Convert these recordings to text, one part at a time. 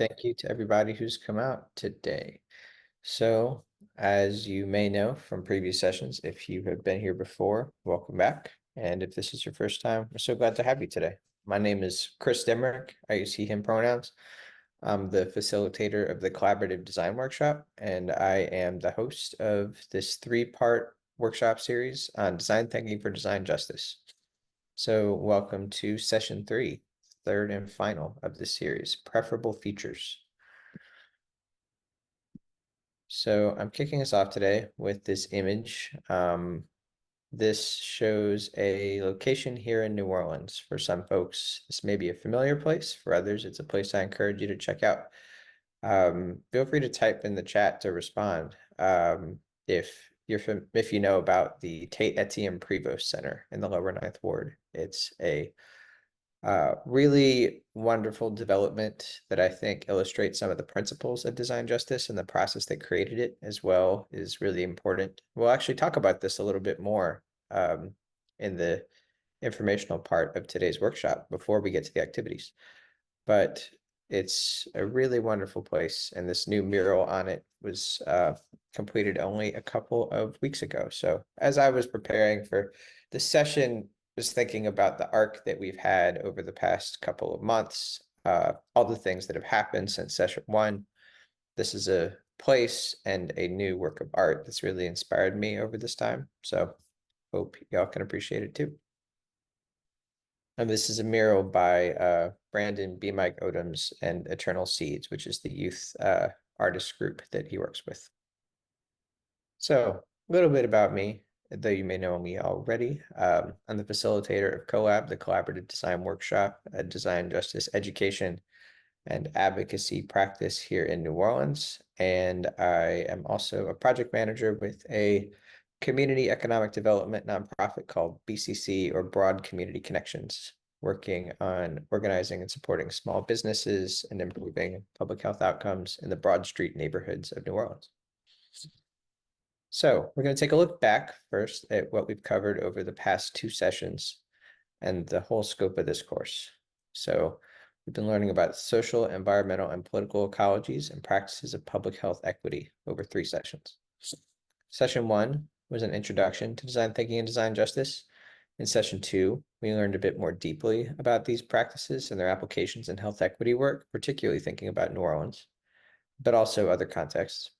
thank you to everybody who's come out today. So, as you may know from previous sessions, if you have been here before, welcome back. And if this is your first time, we're so glad to have you today. My name is Chris Demerick. I use he, him pronouns. I'm the facilitator of the Collaborative Design Workshop, and I am the host of this three-part workshop series on design thinking for design justice. So welcome to session 3, third and final of the series, preferable features. So I'm kicking us off today with this image. This shows a location here in New Orleans. For some folks, this may be a familiar place. For others, it's a place I encourage you to check out. Feel free to type in the chat to respond. If you know about the Tate Etienne Prevost Center in the Lower Ninth Ward. It's a really wonderful development that I think illustrates some of the principles of design justice and the process that created it as well is really important. We'll actually talk about this a little bit more in the informational part of today's workshop before we get to the activities. But it's a really wonderful place, and this new mural on it was completed only a couple of weeks ago. So as I was preparing for the session, was thinking about the arc that we've had over the past couple of months, all the things that have happened since session 1. This is a place and a new work of art that's really inspired me over this time. So hope y'all can appreciate it too. And this is a mural by Brandon B. Mike Odoms and Eternal Seeds, which is the youth artist group that he works with. So a little bit about me, though you may know me already. I'm the facilitator of CoLab, the Collaborative Design Workshop, a design justice education and advocacy practice here in New Orleans. And I am also a project manager with a community economic development nonprofit called BCC, or Broad Community Connections, working on organizing and supporting small businesses and improving public health outcomes in the Broad Street neighborhoods of New Orleans. So we're going to take a look back first at what we've covered over the past 2 sessions and the whole scope of this course. So we've been learning about social, environmental, and political ecologies and practices of public health equity over 3 sessions. Session 1 was an introduction to design thinking and design justice. In session 2, we learned a bit more deeply about these practices and their applications in health equity work, particularly thinking about New Orleans, but also other contexts.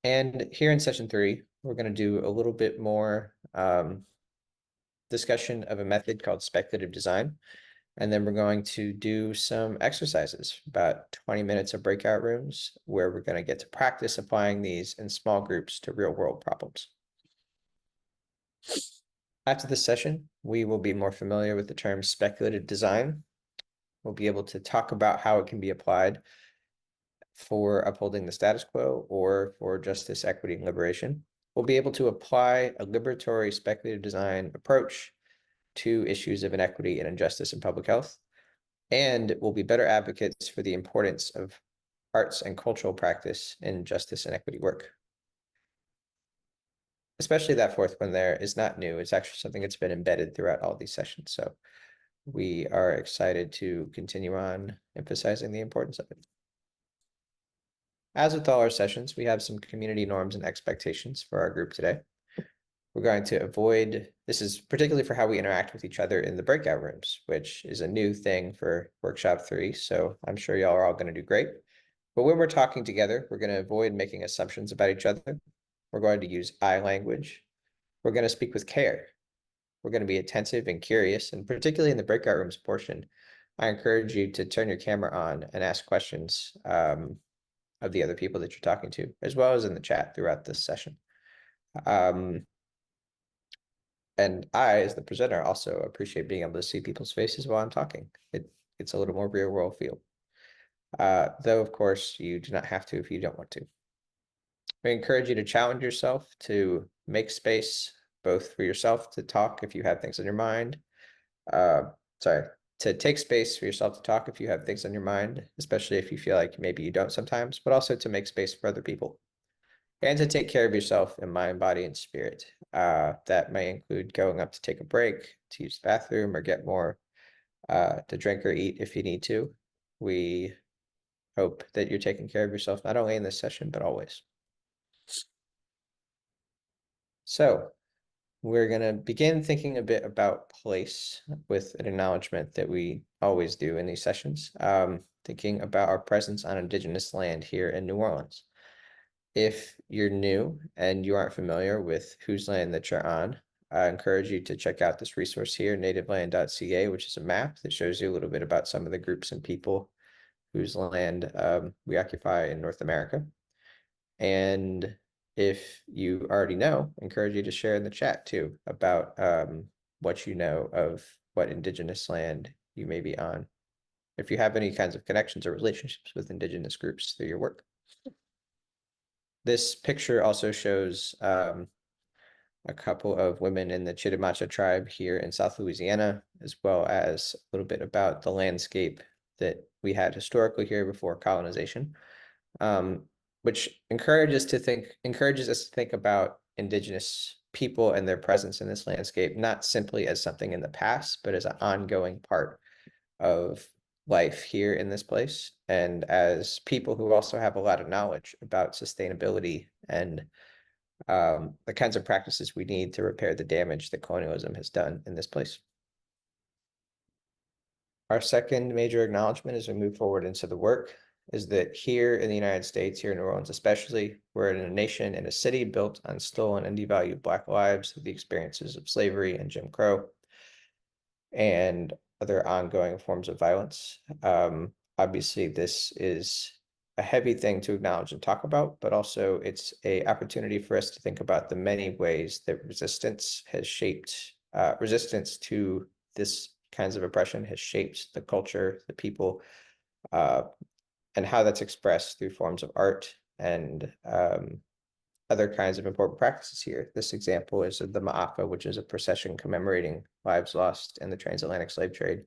And here in session 3, we're going to do a little bit more discussion of a method called speculative design. And then we're going to do some exercises, about 20 minutes of breakout rooms, where we're going to get to practice applying these in small groups to real world problems. After this session, we will be more familiar with the term speculative design. We'll be able to talk about how it can be applied for upholding the status quo or for justice, equity, and liberation. We'll be able to apply a liberatory speculative design approach to issues of inequity and injustice in public health, and we'll be better advocates for the importance of arts and cultural practice in justice and equity work. Especially that fourth one there is not new. It's actually something that's been embedded throughout all these sessions. So we are excited to continue on emphasizing the importance of it. As with all our sessions, we have some community norms and expectations for our group today. We're going to avoid, this is particularly for how we interact with each other in the breakout rooms, which is a new thing for workshop 3. So I'm sure y'all are all going to do great. But when we're talking together, we're going to avoid making assumptions about each other. We're going to use I language. We're going to speak with care. We're going to be attentive and curious. And particularly in the breakout rooms portion, I encourage you to turn your camera on and ask questions of the other people that you're talking to, as well as in the chat throughout this session. And I, as the presenter, also appreciate being able to see people's faces while I'm talking. It's a little more real world feel. Though, of course, you do not have to if you don't want to. We encourage you to challenge yourself to make space, both for yourself to talk if you have things on your mind. To take space for yourself to talk if you have things on your mind, especially if you feel like maybe you don't sometimes, but also to make space for other people. And to take care of yourself in mind, body, and spirit. That may include going up to take a break, to use the bathroom, or get more to drink or eat if you need to. We Hope that you're taking care of yourself, not only in this session, but always. So we're going to begin thinking a bit about place with an acknowledgement that we always do in these sessions, thinking about our presence on Indigenous land here in New Orleans. If you're new and you aren't familiar with whose land that you're on, I encourage you to check out this resource here, nativeland.ca, which is a map that shows you a little bit about some of the groups and people whose land we occupy in North America. And if you already know, I encourage you to share in the chat too about what you know of what Indigenous land you may be on, if you have any kinds of connections or relationships with Indigenous groups through your work. This picture also shows a couple of women in the Chitimacha tribe here in South Louisiana, as well as a little bit about the landscape that we had historically here before colonization, which encourages us to think about Indigenous people and their presence in this landscape, not simply as something in the past, but as an ongoing part of life here in this place, and as people who also have a lot of knowledge about sustainability and the kinds of practices we need to repair the damage that colonialism has done in this place. Our second major acknowledgement as we move forward into the work is that here in the United States, here in New Orleans especially, we're in a nation and a city built on stolen and devalued Black lives, the experiences of slavery and Jim Crow, and other ongoing forms of violence. Obviously, this is a heavy thing to acknowledge and talk about, but also it's an opportunity for us to think about the many ways that resistance has shaped, resistance to this kinds of oppression has shaped the culture, the people, and how that's expressed through forms of art and other kinds of important practices here. This example is of the Ma'afa, which is a procession commemorating lives lost in the transatlantic slave trade,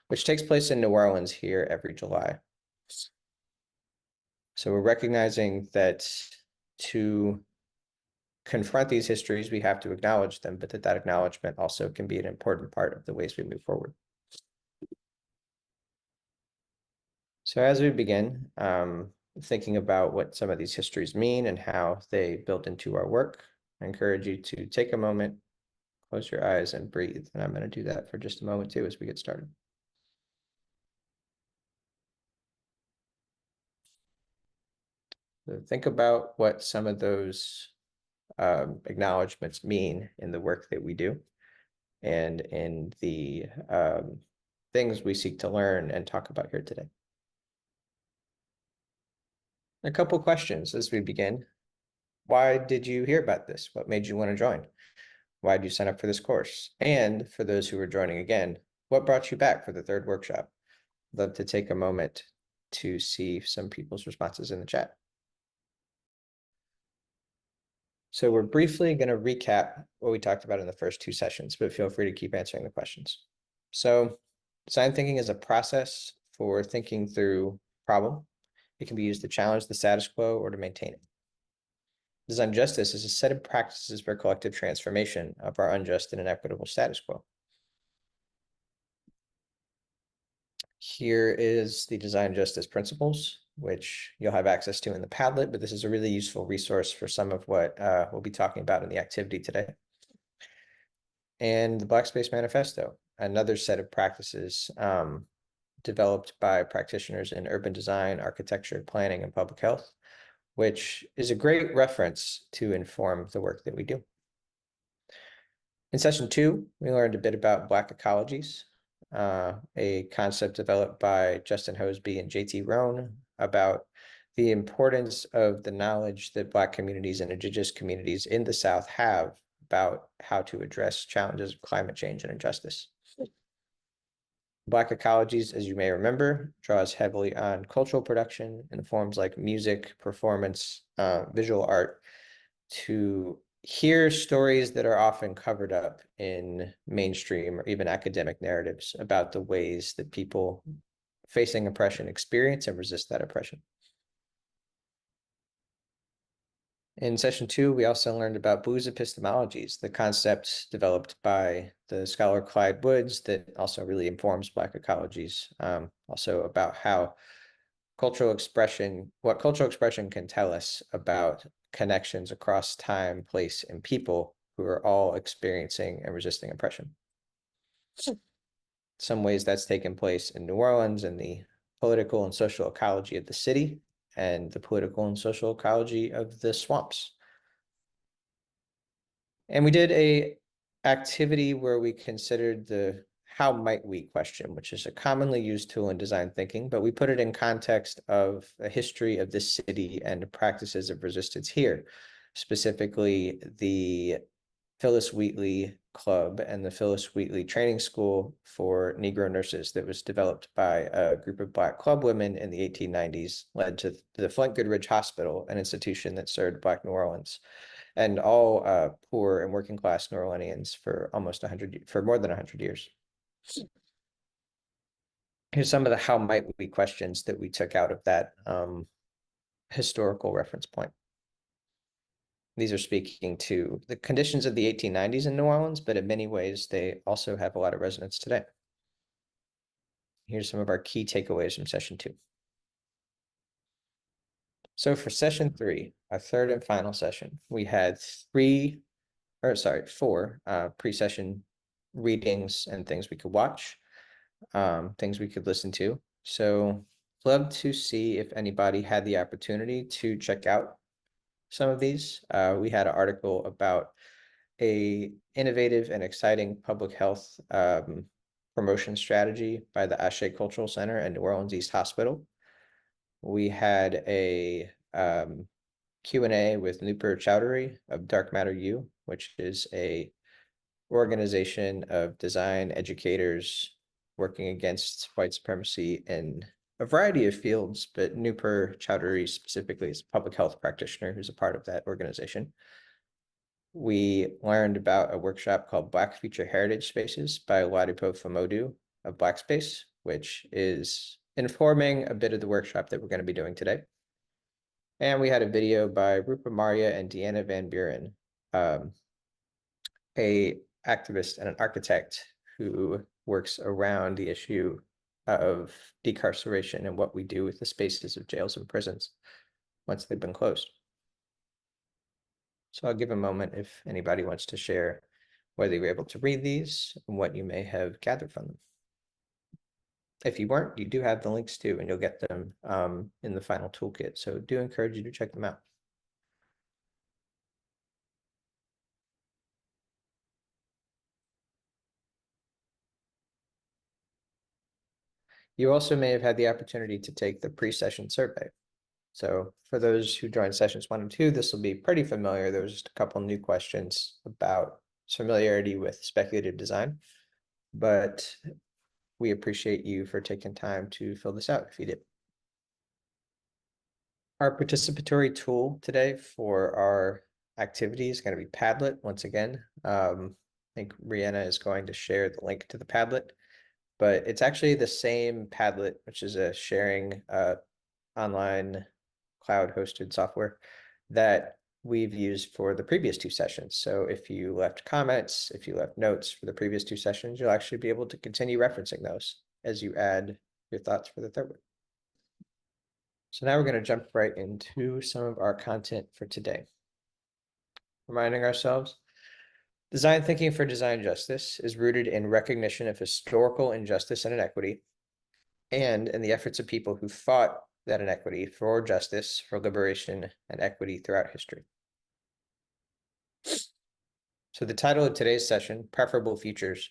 which takes place in New Orleans here every July. So we're recognizing that to confront these histories, we have to acknowledge them, but that acknowledgement also can be an important part of the ways we move forward. So as we begin, thinking about what some of these histories mean and how they build into our work, I encourage you to take a moment, close your eyes and breathe. And I'm going to do that for just a moment too as we get started. So think about what some of those acknowledgements mean in the work that we do and in the things we seek to learn and talk about here today. A couple questions as we begin. Why did you hear about this? What made you want to join? Why did you sign up for this course? And for those who are joining again, what brought you back for the third workshop? I'd love to take a moment to see some people's responses in the chat. So we're briefly going to recap what we talked about in the first two sessions, but feel free to keep answering the questions. So design thinking is a process for thinking through a problem. It can be used to challenge the status quo or to maintain it. Design justice is a set of practices for collective transformation of our unjust and inequitable status quo. Here is the design justice principles, which you'll have access to in the Padlet, but this is a really useful resource for some of what we'll be talking about in the activity today. And the Black Space Manifesto, another set of practices developed by practitioners in urban design, architecture, planning, and public health, which is a great reference to inform the work that we do. In session 2, we learned a bit about Black ecologies, a concept developed by Justin Hoseby and JT Rohn about the importance of the knowledge that Black communities and Indigenous communities in the South have about how to address challenges of climate change and injustice. Black ecologies, as you may remember, draws heavily on cultural production in forms like music, performance, visual art, to hear stories that are often covered up in mainstream or even academic narratives about the ways that people facing oppression experience and resist that oppression. In session 2, we also learned about blues epistemologies, the concepts developed by the scholar Clyde Woods that also really informs Black ecologies, also about how what cultural expression can tell us about connections across time, place, and people who are all experiencing and resisting oppression. Some ways that's taken place in New Orleans and the political and social ecology of the city and the political and social ecology of the swamps. And we did a activity where we considered the how might we question, which is a commonly used tool in design thinking, but we put it in context of a history of this city and practices of resistance here, specifically the Phyllis Wheatley Club and the Phyllis Wheatley Training School for Negro Nurses that was developed by a group of Black club women in the 1890s, led to the Flint Goodrich Hospital, an institution that served Black New Orleans and all poor and working class New Orleanians for more than 100 years. Here's some of the how might we questions that we took out of that historical reference point. These are speaking to the conditions of the 1890s in New Orleans, but in many ways, they also have a lot of resonance today. Here's some of our key takeaways from session 2. So for session 3, our third and final session, we had 4 pre-session readings and things we could watch, things we could listen to. So love to see if anybody had the opportunity to check out some of these. We had an article about a innovative and exciting public health promotion strategy by the Ashe Cultural Center and New Orleans East Hospital. We had a Q&A with Nupur Chowdhury of Dark Matter U, which is a organization of design educators working against white supremacy in a variety of fields, but Nupur Chowdhury specifically is a public health practitioner who's a part of that organization. We learned about a workshop called Black Future Heritage Spaces by Ladipo Famodu of Black Space, which is informing a bit of the workshop that we're going to be doing today. And we had a video by Rupa Maria and Deanna Van Buren, a activist and an architect who works around the issue of decarceration and what we do with the spaces of jails and prisons once they've been closed. So I'll give a moment if anybody wants to share whether you were able to read these and what you may have gathered from them. If you weren't, you do have the links too, and you'll get them in the final toolkit. So do encourage you to check them out. You also may have had the opportunity to take the pre-session survey. So for those who joined sessions 1 and 2, this will be pretty familiar. There was just a couple new questions about familiarity with speculative design, but we appreciate you for taking time to fill this out if you did. Our participatory tool today for our activity is going to be Padlet once again. I think Rihanna is going to share the link to the Padlet, but it's actually the same Padlet, which is a sharing online cloud hosted software that we've used for the previous 2 sessions. So if you left comments, if you left notes for the previous 2 sessions, you'll actually be able to continue referencing those as you add your thoughts for the third one. So now we're going to jump right into some of our content for today. Reminding ourselves, design thinking for design justice is rooted in recognition of historical injustice and inequity, and in the efforts of people who fought that inequity for justice, for liberation, and equity throughout history. So the title of today's session, Preferable Futures,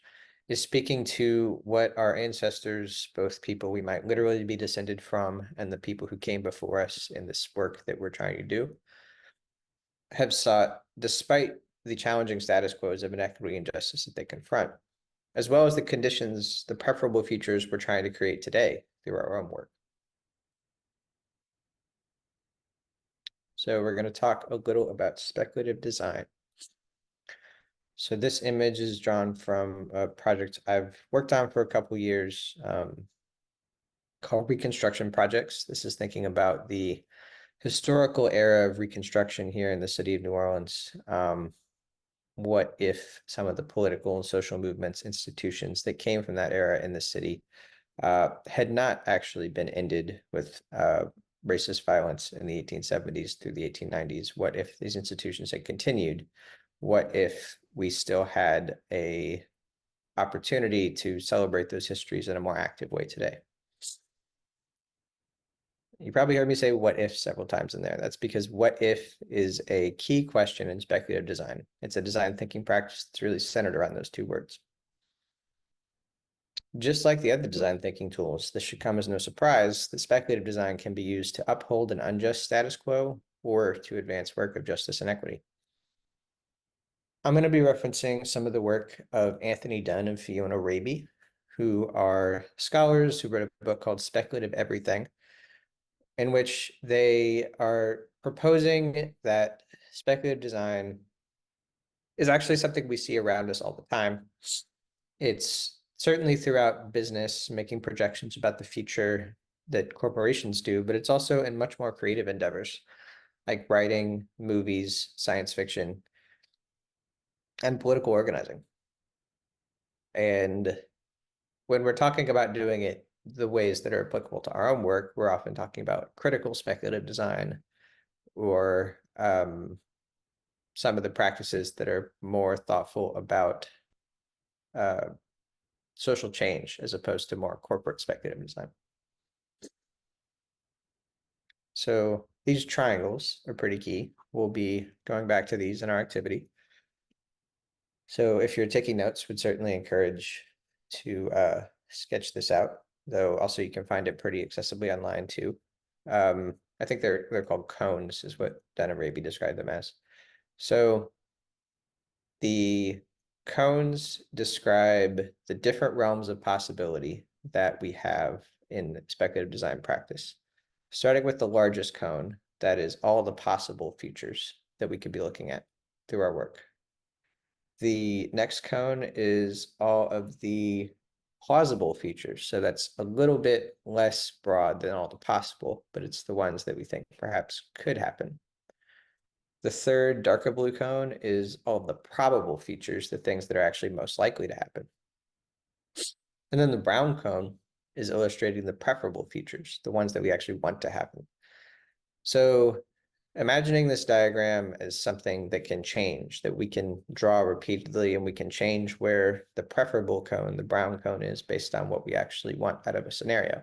is speaking to what our ancestors, both people we might literally be descended from and the people who came before us in this work that we're trying to do, have sought despite the challenging status quos of inequity and injustice that they confront, as well as the conditions, the preferable futures we're trying to create today through our own work. So we're going to talk a little about speculative design. So this image is drawn from a project I've worked on for a couple years called Reconstruction Projects. This is thinking about the historical era of Reconstruction here in the city of New Orleans. What if some of the political and social movements, institutions that came from that era in the city had not actually been ended with racist violence in the 1870s through the 1890s? What if these institutions had continued? What if we still had a opportunity to celebrate those histories in a more active way today? You probably heard me say what if several times in there. That's because what if is a key question in speculative design. It's a design thinking practice that's really centered around those two words. Just like the other design thinking tools, this should come as no surprise that speculative design can be used to uphold an unjust status quo or to advance work of justice and equity. I'm going to be referencing some of the work of Anthony Dunn and Fiona Raby, who are scholars who wrote a book called Speculative Everything, in which they are proposing that speculative design is actually something we see around us all the time. It's certainly throughout business, making projections about the future that corporations do, but it's also in much more creative endeavors like writing, movies, science fiction, and political organizing. And when we're talking about doing it the ways that are applicable to our own work, we're often talking about critical speculative design or some of the practices that are more thoughtful about uh, social change as opposed to more corporate speculative design. So these triangles are pretty key. We'll be going back to these in our activity. So if you're taking notes, would certainly encourage to sketch this out, though also you can find it pretty accessibly online too. I think they're called cones is what Dana Raby described them as. So the cones describe the different realms of possibility that we have in speculative design practice, starting with the largest cone, that is all the possible futures that we could be looking at through our work. The next cone is all of the plausible features. So that's a little bit less broad than all the possible, but it's the ones that we think perhaps could happen. The third darker blue cone is all of the probable features, the things that are actually most likely to happen. And then the brown cone is illustrating the preferable features, the ones that we actually want to happen. So imagining this diagram as something that can change, that we can draw repeatedly, and we can change where the preferable cone, the brown cone, is based on what we actually want out of a scenario.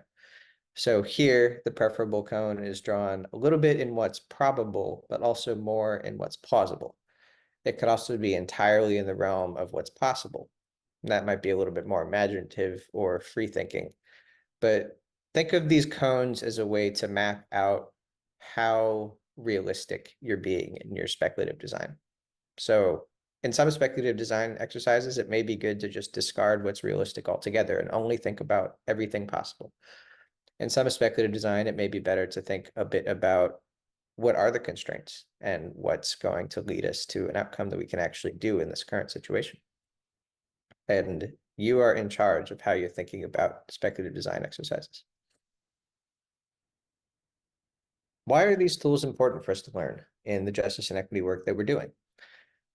So here, the preferable cone is drawn a little bit in what's probable, but also more in what's plausible. It could also be entirely in the realm of what's possible. And that might be a little bit more imaginative or free thinking. But think of these cones as a way to map out how realistic you're being in your speculative design. So in some speculative design exercises, it may be good to just discard what's realistic altogether and only think about everything possible. In some speculative design, it may be better to think a bit about what are the constraints and what's going to lead us to an outcome that we can actually do in this current situation. And you are in charge of how you're thinking about speculative design exercises. Why are these tools important for us to learn in the justice and equity work that we're doing?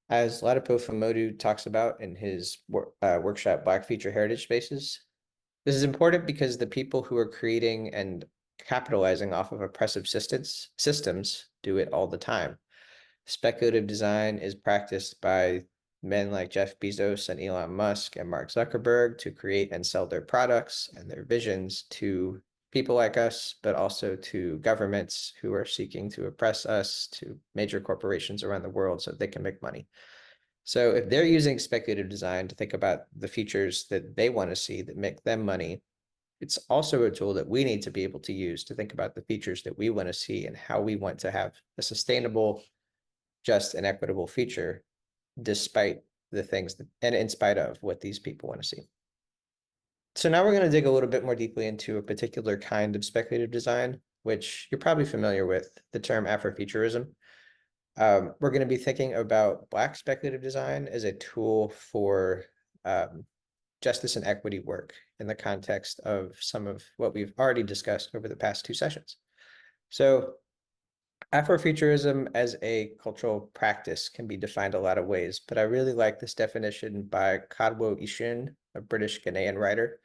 As Ladipo Famodu talks about in his workshop, Black Future Heritage Spaces, this is important because the people who are creating and capitalizing off of oppressive systems do it all the time. Speculative design is practiced by men like Jeff Bezos and Elon Musk and Mark Zuckerberg to create and sell their products and their visions to people like us, but also to governments who are seeking to oppress us, to major corporations around the world so they can make money. So if they're using speculative design to think about the features that they want to see that make them money, it's also a tool that we need to be able to use to think about the features that we want to see and how we want to have a sustainable, just, and equitable future, despite the things that, and in spite of what these people want to see. So now we're going to dig a little bit more deeply into a particular kind of speculative design, which you're probably familiar with, the term Afrofuturism. We're going to be thinking about Black speculative design as a tool for justice and equity work in the context of some of what we've already discussed over the past two sessions. So Afrofuturism as a cultural practice can be defined a lot of ways, but I really like this definition by Kadwo Ishun, a British Ghanaian writer,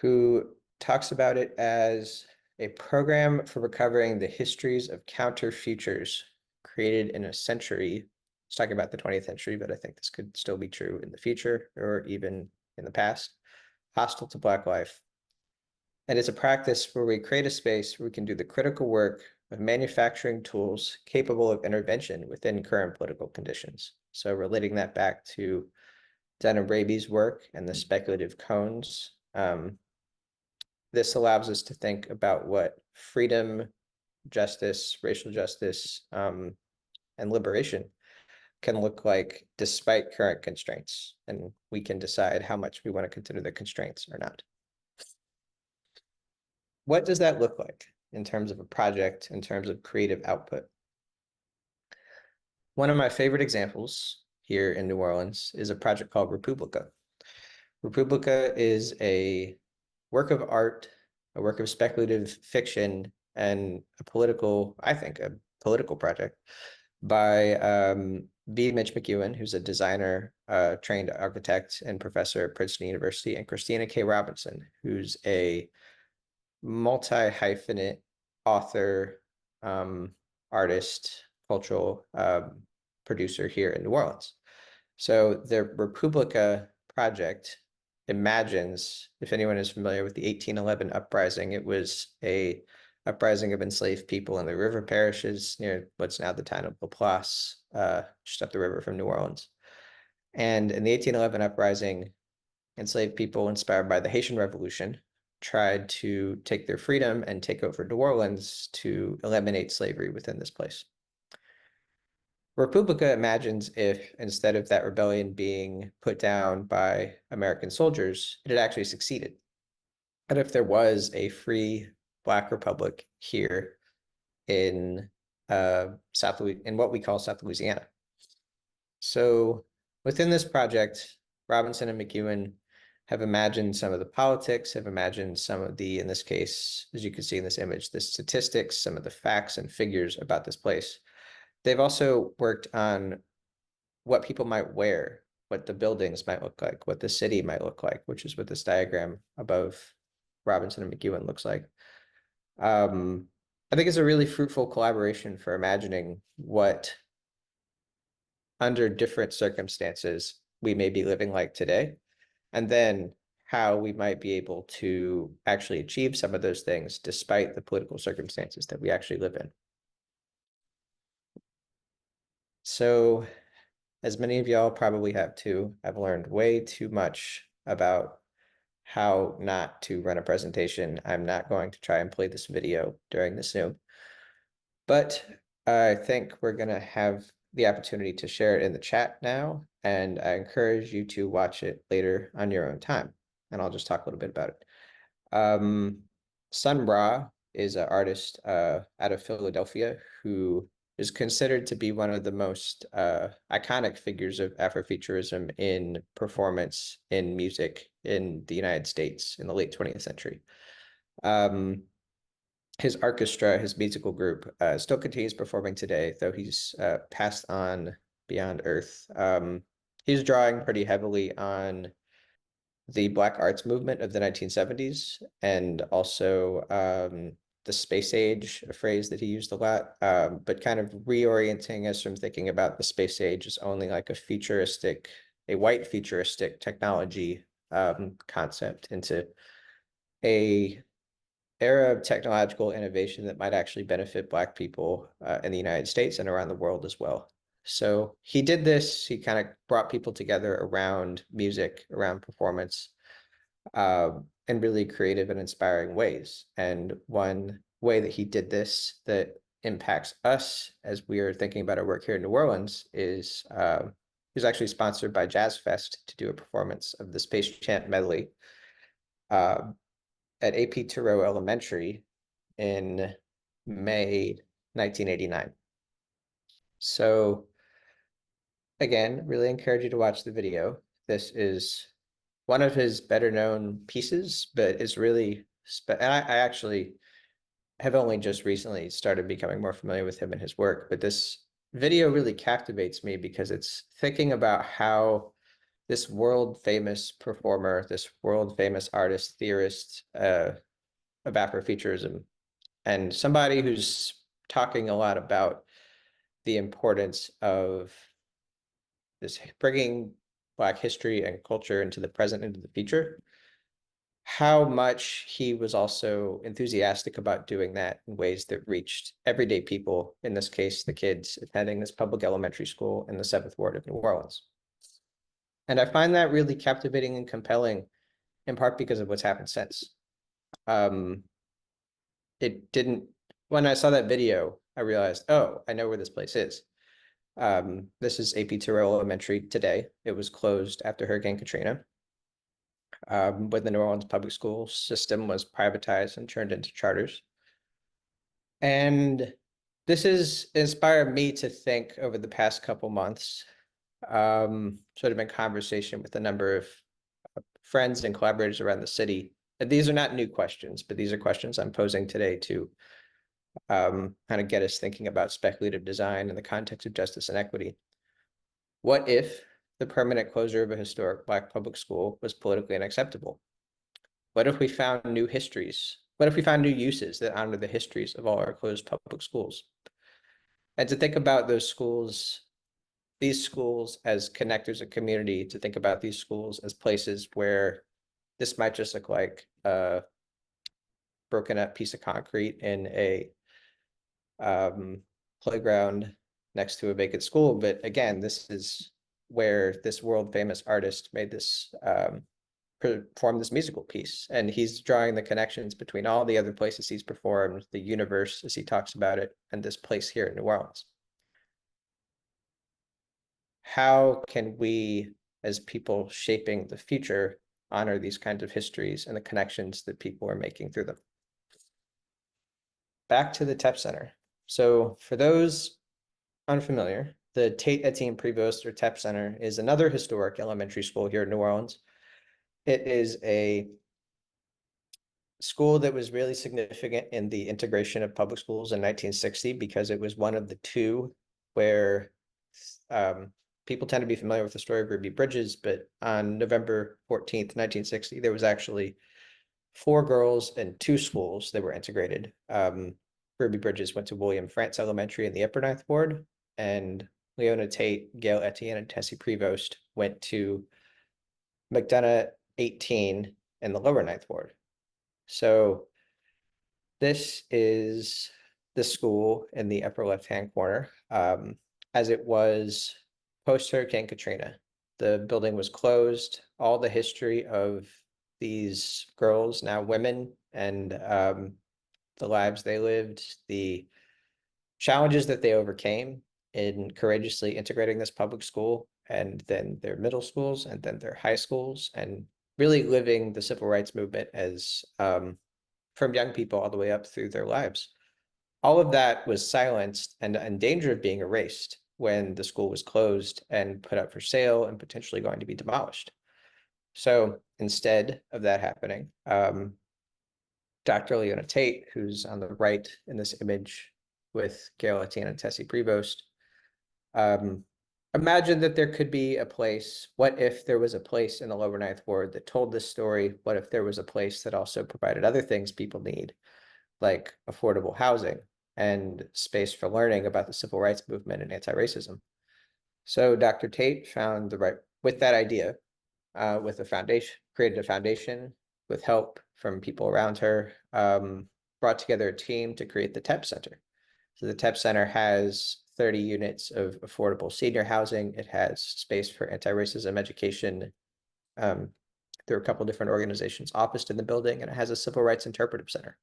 who talks about it as a program for recovering the histories of counter futures created in a century. It's talking about the 20th century, but I think this could still be true in the future or even in the past, hostile to Black life. And it's a practice where we create a space where we can do the critical work of manufacturing tools capable of intervention within current political conditions. So relating that back to Dana Raby's work and the speculative cones, this allows us to think about what freedom, justice, racial justice, and liberation can look like despite current constraints. And we can decide how much we want to consider the constraints or not. What does that look like in terms of a project, in terms of creative output? One of my favorite examples here in New Orleans is a project called Republica. Republica is a work of art, a work of speculative fiction, and a political, I think, a political project by B. Mitch McEwen, who's a designer, trained architect and professor at Princeton University, and Christina K. Robinson, who's a multi-hyphenate author, artist, cultural producer here in New Orleans. So the Republica project imagines, if anyone is familiar with the 1811 uprising, it was a uprising of enslaved people in the river parishes near what's now the town of Laplace, just up the river from New Orleans. And in the 1811 uprising, enslaved people inspired by the Haitian Revolution tried to take their freedom and take over New Orleans to eliminate slavery within this place. Republica imagines if instead of that rebellion being put down by American soldiers, it had actually succeeded. And if there was a free Black republic here in in what we call South Louisiana. So within this project, Robinson and McEwen have imagined some of the politics, have imagined some of the, in this case, as you can see in this image, the statistics, some of the facts and figures about this place. They've also worked on what people might wear, what the buildings might look like, what the city might look like, which is what this diagram above Robinson and McEwen looks like. I think it's a really fruitful collaboration for imagining what, under different circumstances, we may be living like today, and then how we might be able to actually achieve some of those things despite the political circumstances that we actually live in. So, as many of y'all probably have too, I've learned way too much about how not to run a presentation. I'm not going to try and play this video during this Zoom, but I think we're going to have the opportunity to share it in the chat now, and I encourage you to watch it later on your own time, and I'll just talk a little bit about it. Sun Ra is an artist out of Philadelphia who is considered to be one of the most iconic figures of Afrofuturism in performance in music in the United States in the late 20th century. His orchestra, his musical group, still continues performing today, though he's passed on beyond Earth. He's drawing pretty heavily on the Black arts movement of the 1970s and also the space age, a phrase that he used a lot, but kind of reorienting us from thinking about the space age as only like a white futuristic technology concept into a era of technological innovation that might actually benefit Black people in the United States and around the world as well. So he did this, he kind of brought people together around music, around performance, in really creative and inspiring ways. And one way that he did this that impacts us as we are thinking about our work here in New Orleans is he was actually sponsored by Jazz Fest to do a performance of the Space Chant medley at AP Thoreau Elementary in May 1989. So again, really encourage you to watch the video. This is one of his better known pieces, but is really, and I actually have only just recently started becoming more familiar with him and his work, but this video really captivates me because it's thinking about how this world famous performer, this world famous artist, theorist, of Afrofuturism, and somebody who's talking a lot about the importance of this bringing Black history and culture into the present, into the future. How much he was also enthusiastic about doing that in ways that reached everyday people, in this case, the kids attending this public elementary school in the 7th Ward of New Orleans. And I find that really captivating and compelling, in part because of what's happened since. It didn't, when I saw that video, I realized, oh, I know where this place is. This is AP Terrell Elementary today. It was closed after Hurricane Katrina. When the New Orleans public school system was privatized and turned into charters. And this has inspired me to think over the past couple months, sort of in conversation with a number of friends and collaborators around the city. And these are not new questions, but these are questions I'm posing today to kind of get us thinking about speculative design in the context of justice and equity. What if the permanent closure of a historic Black public school was politically unacceptable? What if we found new histories? What if we found new uses that honor the histories of all our closed public schools? And to think about those schools, these schools as connectors of community, to think about these schools as places where this might just look like a broken up piece of concrete in a playground next to a vacant school. But again, this is where this world famous artist made this perform this musical piece, and he's drawing the connections between all the other places he's performed, the universe as he talks about it, and this place here in New Orleans. How can we, as people shaping the future, honor these kinds of histories and the connections that people are making through them? Back to the TEP Center. So for those unfamiliar, the Tate-Etienne Prevost or TEP Center is another historic elementary school here in New Orleans. It is a school that was really significant in the integration of public schools in 1960 because it was one of the two where people tend to be familiar with the story of Ruby Bridges, but on November 14th, 1960, there was actually 4 girls and 2 schools that were integrated. Ruby Bridges went to William Frantz Elementary in the Upper Ninth Ward, and Leona Tate, Gail Etienne, and Tessie Prevost went to McDonough 18 in the Lower Ninth Ward. So this is the school in the upper left-hand corner. As it was post-Hurricane Katrina, the building was closed. All the history of these girls, now women, and the lives they lived, the challenges that they overcame in courageously integrating this public school, and then their middle schools, and then their high schools, and really living the civil rights movement as from young people all the way up through their lives. All of that was silenced and in danger of being erased when the school was closed and put up for sale and potentially going to be demolished. So instead of that happening, Dr. Leona Tate, who's on the right in this image with Gail Etienne and Tessie Prevost, imagine that there could be a place. What if there was a place in the Lower Ninth Ward that told this story? What if there was a place that also provided other things people need, like affordable housing and space for learning about the civil rights movement and anti-racism? So Dr. Tate found the right, with that idea, with a foundation, created a foundation with help from people around her, brought together a team to create the TEP Center. So the TEP Center has 30 units of affordable senior housing. It has space for anti-racism education. There are a couple different organizations officed in the building, and it has a civil rights interpretive center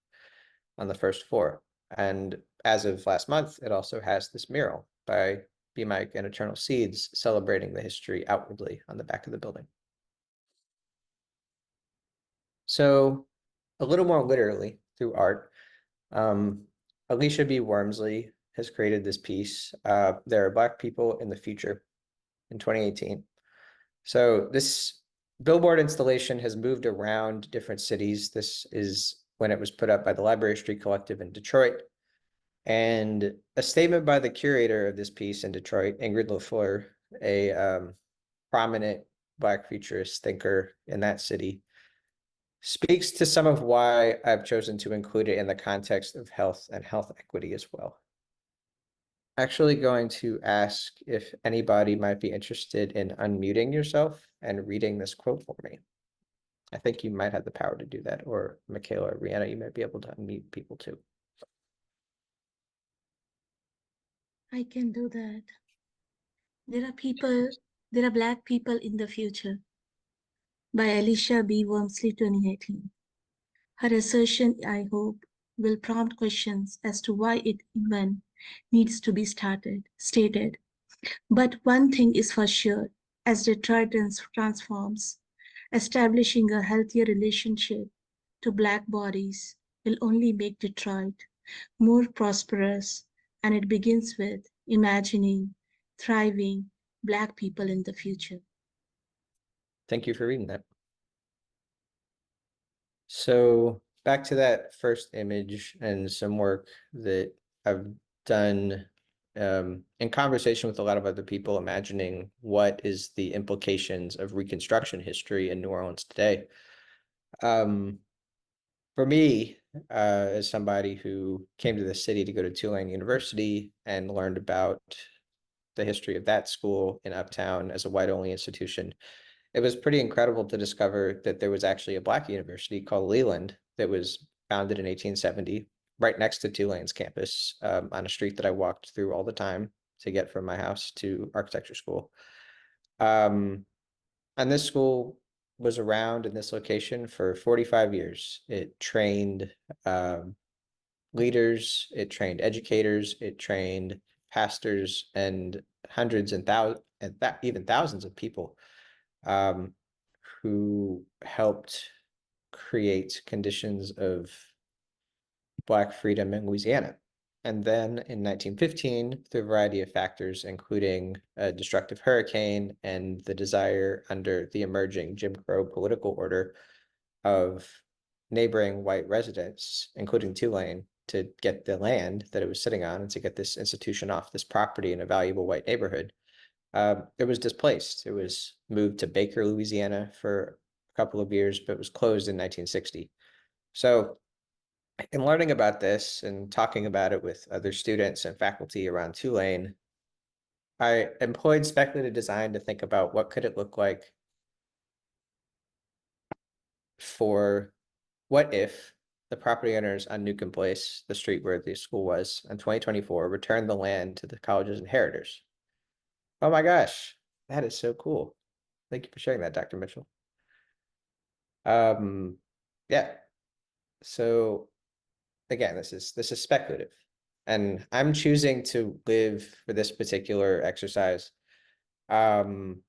on the first floor. And as of last month, it also has this mural by Be Mike and Eternal Seeds celebrating the history outwardly on the back of the building. So a little more literally through art, Alicia B. Wormsley has created this piece. There are Black people in the future in 2018. So this billboard installation has moved around different cities. This is when it was put up by the Library Street Collective in Detroit. And a statement by the curator of this piece in Detroit, Ingrid LaFleur, a prominent Black futurist thinker in that city, speaks to some of why I've chosen to include it in the context of health and health equity as well. Actually going to ask if anybody might be interested in unmuting yourself and reading this quote for me. I think you might have the power to do that, or Michaela or Rihanna, you might be able to unmute people too. I can do that. There are people, there are Black people in the future by Alicia B. Wormsley, 2018. Her assertion, I hope, will prompt questions as to why it even needs to be stated. But one thing is for sure, as Detroit transforms, establishing a healthier relationship to Black bodies will only make Detroit more prosperous, and it begins with imagining thriving Black people in the future. Thank you for reading that. So back to that first image and some work that I've done in conversation with a lot of other people, imagining what is the implications of Reconstruction history in New Orleans today. For me, as somebody who came to the city to go to Tulane University and learned about the history of that school in Uptown as a white-only institution, it was pretty incredible to discover that there was actually a Black university called Leland that was founded in 1870 right next to Tulane's campus, on a street that I walked through all the time to get from my house to architecture school. And this school was around in this location for 45 years. It trained leaders, it trained educators, it trained pastors, and hundreds and thousands, and even thousands of people, who helped create conditions of Black freedom in Louisiana. And then in 1915, through a variety of factors, including a destructive hurricane and the desire under the emerging Jim Crow political order of neighboring white residents, including Tulane, to get the land that it was sitting on and to get this institution off this property in a valuable white neighborhood, it was displaced. It was moved to Baker, Louisiana for a couple of years, but was closed in 1960. So in learning about this and talking about it with other students and faculty around Tulane, I employed speculative design to think about what could it look like for what if the property owners on Newcomb Place, the street where the school was, in 2024 returned the land to the college's inheritors. Oh my gosh, that is so cool. Thank you for sharing that, Dr. Mitchell. Yeah. So again, this is speculative. And I'm choosing to live for this particular exercise in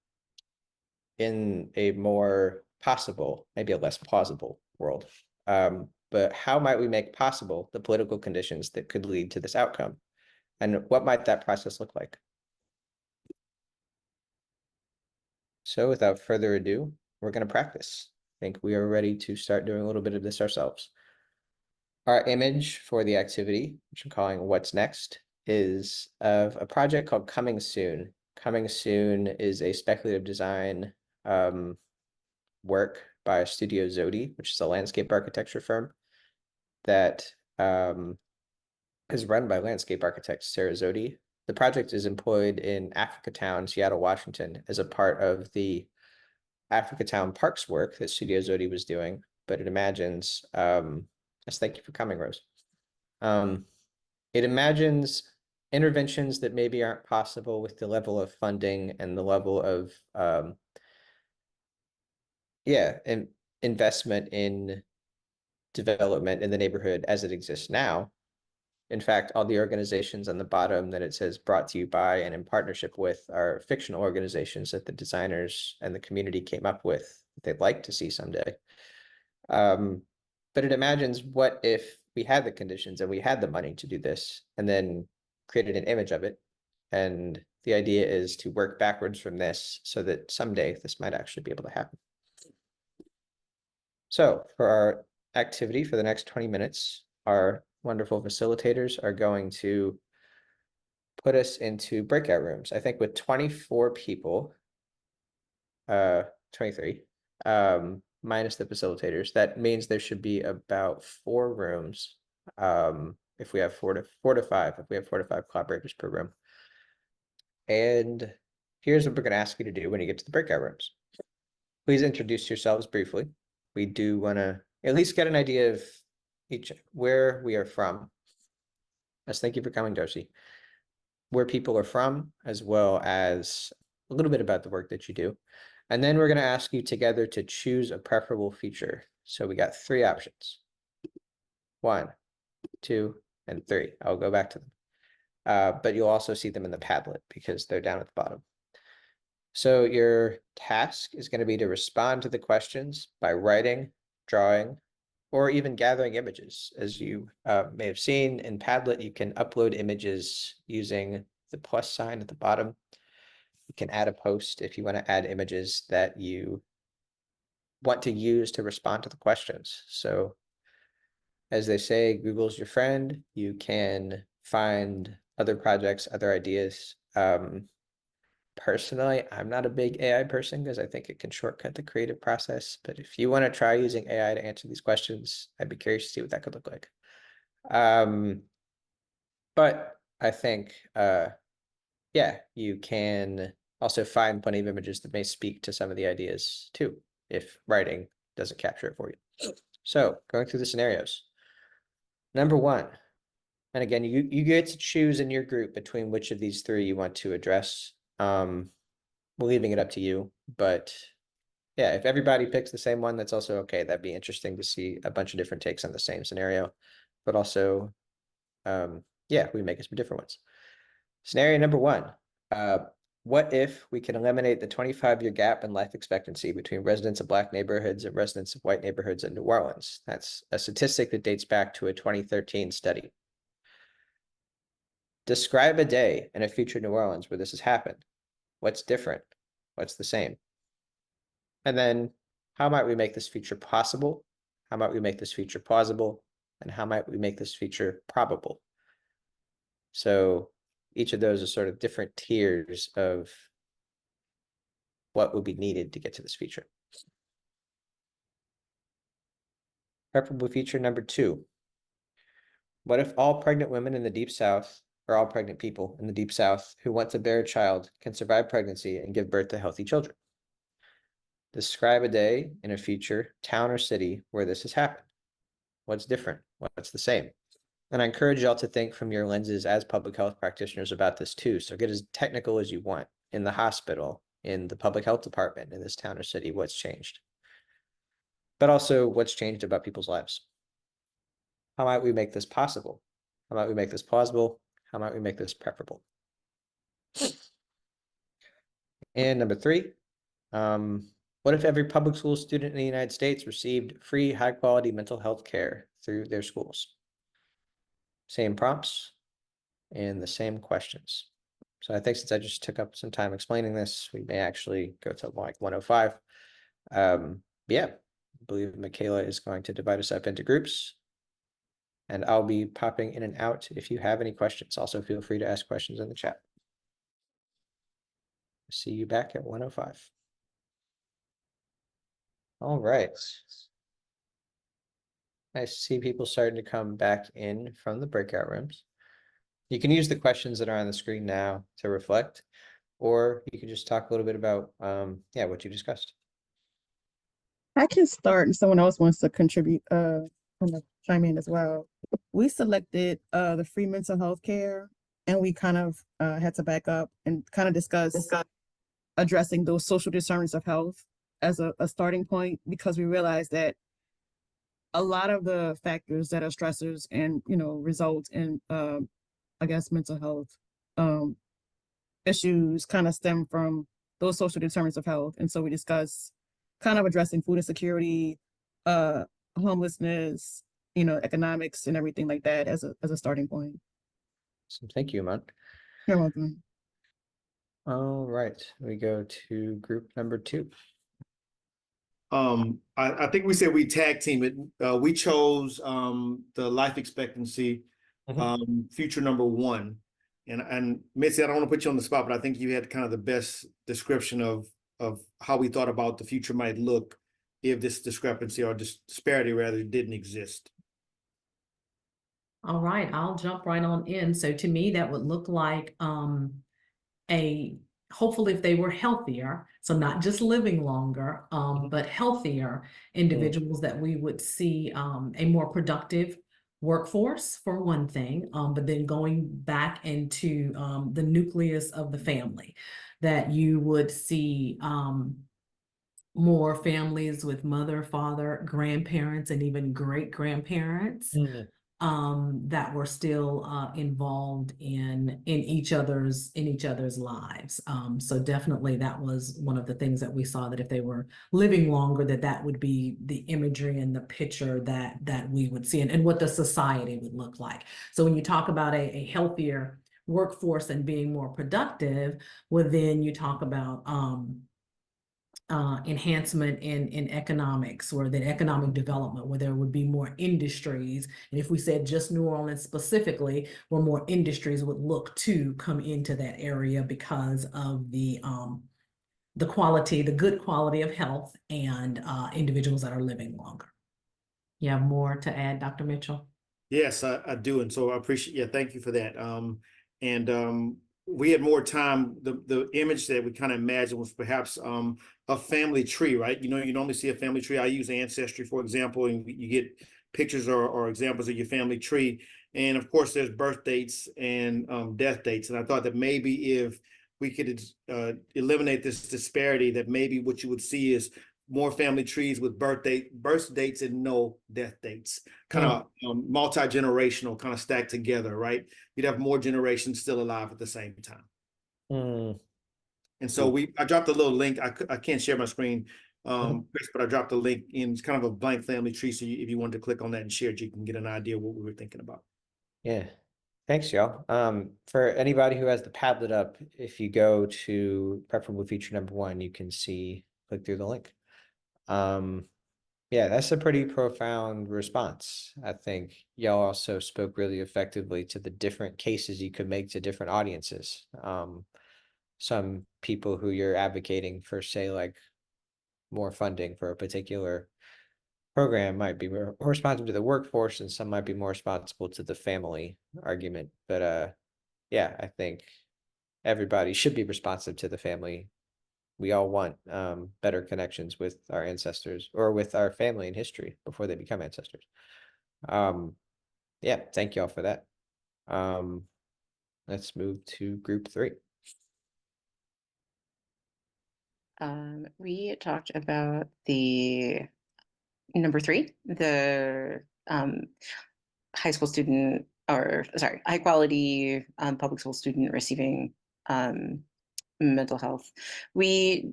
a more possible, maybe a less plausible world. But how might we make possible the political conditions that could lead to this outcome? And what might that process look like? So without further ado, we're going to practice. I think we are ready to start doing a little bit of this ourselves. Our image for the activity, which I'm calling What's Next, is of a project called Coming Soon. Coming Soon is a speculative design work by Studio Zodi, which is a landscape architecture firm that is run by landscape architect Sarah Zodi. The project is employed in Africatown, Seattle, Washington, as a part of the Africatown Parks work that Studio Zodi was doing, but it imagines, yes, thank you for coming, Rose. It imagines interventions that maybe aren't possible with the level of funding and the level of, investment in development in the neighborhood as it exists now. In fact, all the organizations on the bottom that it says brought to you by and in partnership with are fictional organizations that the designers and the community came up with that they'd like to see someday. But it imagines what if we had the conditions and we had the money to do this, and then created an image of it. And the idea is to work backwards from this so that someday this might actually be able to happen. So for our activity for the next 20 minutes, our wonderful facilitators are going to put us into breakout rooms. I think with 24 people, 23, minus the facilitators. That means there should be about 4 rooms. If we have 4 to 5, if we have 4 to 5 collaborators per room. And here's what we're going to ask you to do when you get to the breakout rooms. Please introduce yourselves briefly. We do want to at least get an idea of where we are from. Yes, thank you for coming, Darcy. Where people are from, as well as a little bit about the work that you do. And then we're going to ask you together to choose a preferable feature. So we got 3 options. 1, 2, and 3. I'll go back to them. But you'll also see them in the Padlet because they're down at the bottom. So your task is going to be to respond to the questions by writing, drawing, or even gathering images. As you may have seen in Padlet, you can upload images using the plus sign at the bottom. You can add a post if you want to add images that you want to use to respond to the questions. So as they say, Google's your friend. You can find other projects, other ideas. Personally, I'm not a big AI person because I think it can shortcut the creative process. But if you want to try using AI to answer these questions, I'd be curious to see what that could look like. But I think, yeah, you can also find plenty of images that may speak to some of the ideas too, if writing doesn't capture it for you. So going through the scenarios. Number 1, and again, you get to choose in your group between which of these 3 you want to address. We're leaving it up to you, but yeah, if everybody picks the same one, that's also okay. That'd be interesting to see a bunch of different takes on the same scenario, but also, yeah, we make some different ones. Scenario number 1, what if we can eliminate the 25-year gap in life expectancy between residents of Black neighborhoods and residents of white neighborhoods in New Orleans? That's a statistic that dates back to a 2013 study. Describe a day in a future New Orleans where this has happened. What's different? What's the same? And then how might we make this feature possible? How might we make this feature plausible? And how might we make this feature probable? So each of those are sort of different tiers of what would be needed to get to this feature. Preferable feature number 2. What if all pregnant women in the Deep South, or all pregnant people in the Deep South who want to bear a child, can survive pregnancy and give birth to healthy children? Describe a day in a future town or city where this has happened. What's different? What's the same? And I encourage y'all to think from your lenses as public health practitioners about this too. So get as technical as you want. In the hospital, in the public health department, in this town or city, what's changed? But also what's changed about people's lives? How might we make this possible? How might we make this plausible? How might we make this preferable? And number 3, what if every public school student in the United States received free, high-quality mental health care through their schools? Same prompts and the same questions. So I think since I just took up some time explaining this, we may actually go to like 105. Yeah, I believe Michaela is going to divide us up into groups. And I'll be popping in and out if you have any questions. Also, feel free to ask questions in the chat. See you back at 105. All right. I see people starting to come back in from the breakout rooms. You can use the questions that are on the screen now to reflect, or you can just talk a little bit about, yeah, what you discussed. I can start and someone else wants to contribute, chime in as well. We selected the free mental health care, and we kind of had to back up and kind of discuss addressing those social determinants of health as a starting point, because we realized that a lot of the factors that are stressors and result in I guess mental health issues kind of stem from those social determinants of health. And so we discuss kind of addressing food insecurity, homelessness, economics and everything like that as a starting point. So thank you, Mark. You're welcome. All right, we go to group number 2. I think we said we tag team it. We chose the life expectancy future number 1. And Mitzi, I don't want to put you on the spot, but I think you had kind of the best description of how we thought about the future might look if this discrepancy or disparity rather didn't exist. All right, I'll jump right on in. So to me, that would look like hopefully if they were healthier, so not just living longer, but healthier individuals, that we would see a more productive workforce for one thing, but then going back into the nucleus of the family, that you would see more families with mother, father, grandparents, and even great grandparents that were still involved in each other's lives. So definitely that was one of the things that we saw, that if they were living longer, that would be the imagery and the picture that we would see, and what the society would look like. So when you talk about a healthier workforce and being more productive, well, then you talk about enhancement in economics, or that economic development, where there would be more industries. And if we said just New Orleans specifically, where more industries would look to come into that area because of the quality, the good quality of health, and individuals that are living longer. You have more to add, Dr. Mitchell? Yes, I do. And so I appreciate, yeah, thank you for that. We had more time. The image that we kind of imagined was perhaps a family tree, right? You know, you normally see a family tree. I use Ancestry, for example, and you get pictures or examples of your family tree. And of course, there's birth dates and death dates. And I thought that maybe if we could eliminate this disparity, that maybe what you would see is more family trees with birth dates and no death dates, kind of multi-generational, kind of stacked together, right? You'd have more generations still alive at the same time. And so I dropped a little link. I can't share my screen, Chris, but I dropped a link in. It's kind of a blank family tree. So if you wanted to click on that and share it, you can get an idea of what we were thinking about. Yeah. Thanks, y'all. For anybody who has the Padlet up, if you go to preferable feature number 1, you can click through the link. Yeah, that's a pretty profound response. I think y'all also spoke really effectively to the different cases you could make to different audiences. Some people who you're advocating for, say, like more funding for a particular program might be more responsive to the workforce, and some might be more responsible to the family argument. But yeah, I think everybody should be responsive to the family. We all want better connections with our ancestors, or with our family and history before they become ancestors. Yeah, thank y'all for that. Let's move to group 3. We talked about the number 3, the high school student, or sorry, high quality public school student receiving mental health. We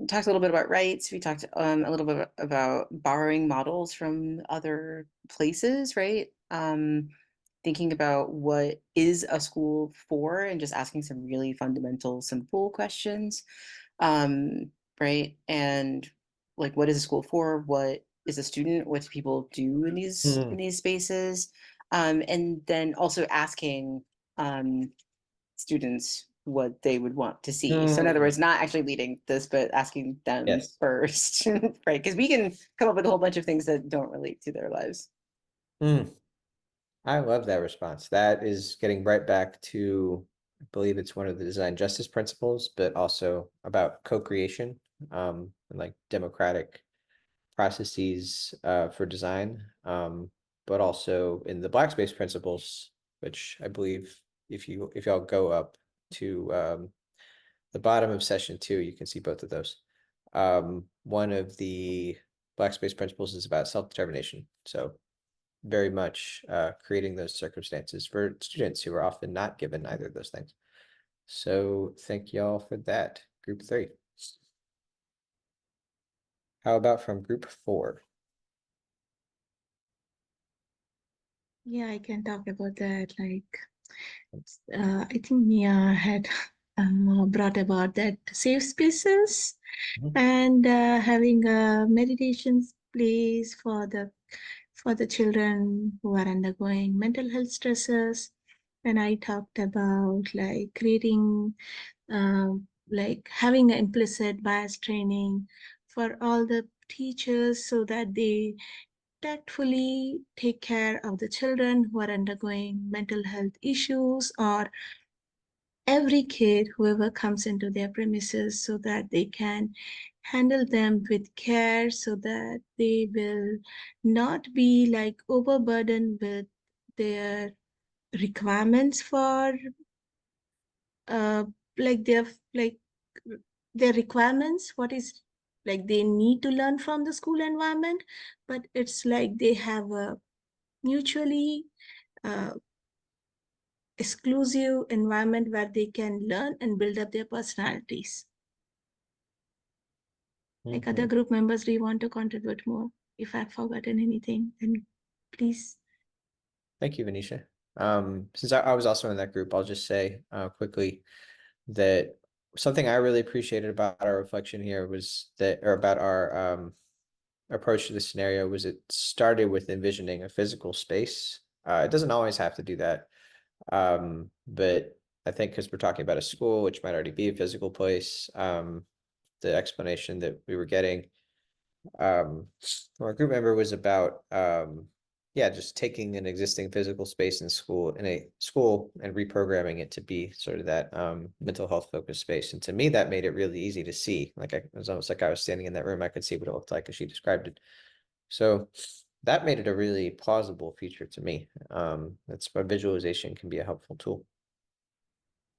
talked a little bit about rights. We talked a little bit about borrowing models from other places, right? Thinking about what is a school for, and just asking some really fundamental, simple questions, right? And like, what is a school for? What is a student? What do people do in these spaces? And then also asking students what they would want to see. So in other words, not actually leading this, but asking them first, right? Because we can come up with a whole bunch of things that don't relate to their lives. I love that response. That is getting right back to, I believe it's one of the design justice principles, but also about co-creation, and like democratic processes for design, but also in the Black space principles, which I believe if y'all go up to the bottom of session 2, you can see both of those. One of the Black space principles is about self-determination. So very much creating those circumstances for students who are often not given either of those things. So thank y'all for that, group 3. How about from group 4? Yeah, I can talk about that. Like, I think Mia had brought about that safe spaces and having a meditation place for the children who are undergoing mental health stresses. And I talked about like creating, like having an implicit bias training for all the teachers so that they tactfully take care of the children who are undergoing mental health issues, or every kid, whoever comes into their premises, so that they can handle them with care, so that they will not be like overburdened with their requirements for uh like like their requirements, what is like they need to learn from the school environment, but it's like they have a mutually uh, exclusive environment where they can learn and build up their personalities. Like other group members, do you want to contribute more? If I've forgotten anything, then please. Thank you, Venetia. Since I was also in that group, I'll just say quickly that something I really appreciated about our reflection here was that, or about our approach to the scenario, was it started with envisioning a physical space. It doesn't always have to do that. But I think because we're talking about a school, which might already be a physical place, the explanation that we were getting from our group member was about yeah, just taking an existing physical space in a school and reprogramming it to be sort of that mental health focused space. And to me, that made it really easy to see. Like it was almost like I was standing in that room, I could see what it looked like as she described it. So that made it a really plausible feature to me. That's why visualization can be a helpful tool.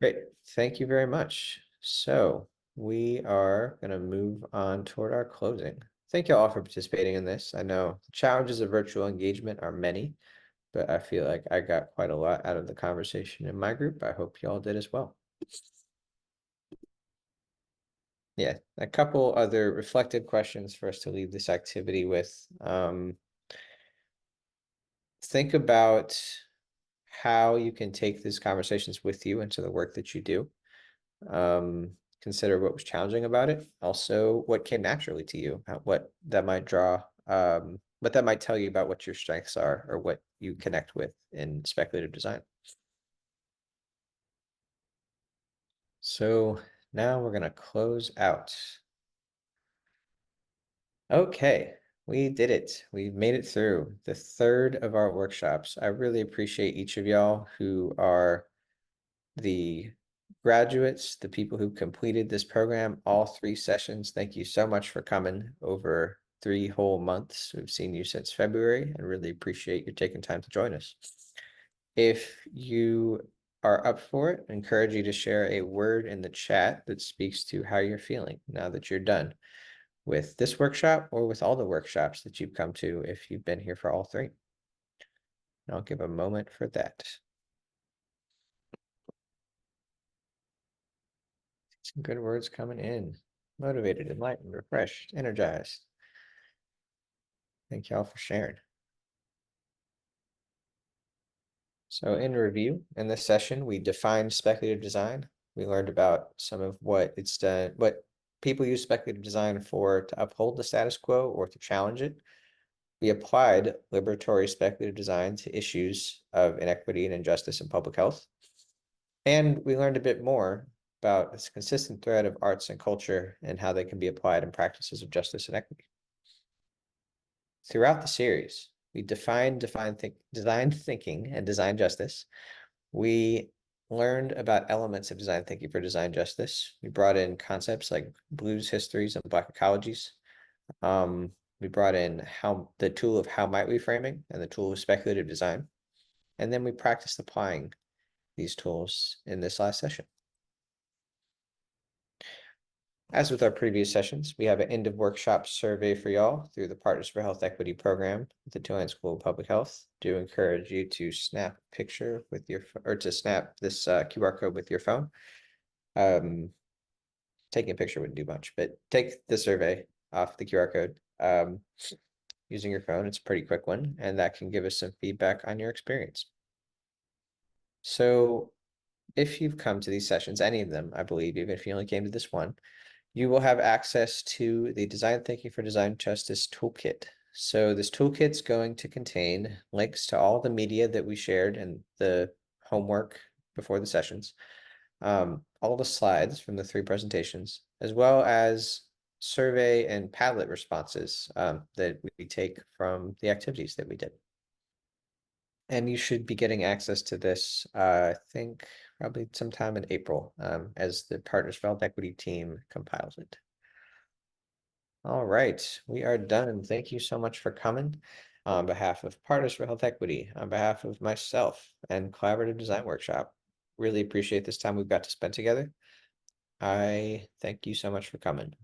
Great, thank you very much. So we are going to move on toward our closing. Thank you all for participating in this. I know the challenges of virtual engagement are many, but I feel like I got quite a lot out of the conversation in my group. I hope you all did as well. Yeah, a couple other reflective questions for us to leave this activity with. Think about how you can take these conversations with you into the work that you do. Consider what was challenging about it. Also, what came naturally to you, what that might draw, what that might tell you about what your strengths are or what you connect with in speculative design. So now we're going to close out. Okay, we did it. We made it through the third of our workshops. I really appreciate each of y'all who are the graduates, the people who completed this program, all 3 sessions. Thank you so much for coming over 3 whole months. We've seen you since February and really appreciate you taking time to join us. If you are up for it, I encourage you to share a word in the chat that speaks to how you're feeling now that you're done with this workshop or with all the workshops that you've come to if you've been here for all 3. And I'll give a moment for that. Some good words coming in. Motivated, enlightened, refreshed, energized. Thank y'all for sharing. So in review, in this session, we defined speculative design. We learned about some of what it's done, what people use speculative design for to uphold the status quo or to challenge it. We applied liberatory speculative design to issues of inequity and injustice in public health. And we learned a bit more about this consistent thread of arts and culture and how they can be applied in practices of justice and equity. Throughout the series, we design thinking and design justice. We learned about elements of design thinking for design justice. We brought in concepts like blues histories and Black ecologies. We brought in the tool of how might we framing and the tool of speculative design. And then we practiced applying these tools in this last session. As with our previous sessions, we have an end of workshop survey for y'all through the Partners for Health Equity program at the Tulane School of Public Health. Do encourage you to snap a picture with your, or to snap this QR code with your phone. Taking a picture wouldn't do much, but take the survey off the QR code using your phone. It's a pretty quick one, and that can give us some feedback on your experience. So if you've come to these sessions, any of them, I believe, even if you only came to this one, you will have access to the Design Thinking for Design Justice Toolkit. So this toolkit's going to contain links to all the media that we shared and the homework before the sessions, all the slides from the 3 presentations, as well as survey and Padlet responses that we take from the activities that we did. And you should be getting access to this, I think, probably sometime in April, as the Partners for Health Equity team compiles it. All right, we are done. Thank you so much for coming. On behalf of Partners for Health Equity, on behalf of myself and Collaborative Design Workshop, really appreciate this time we've got to spend together. I thank you so much for coming.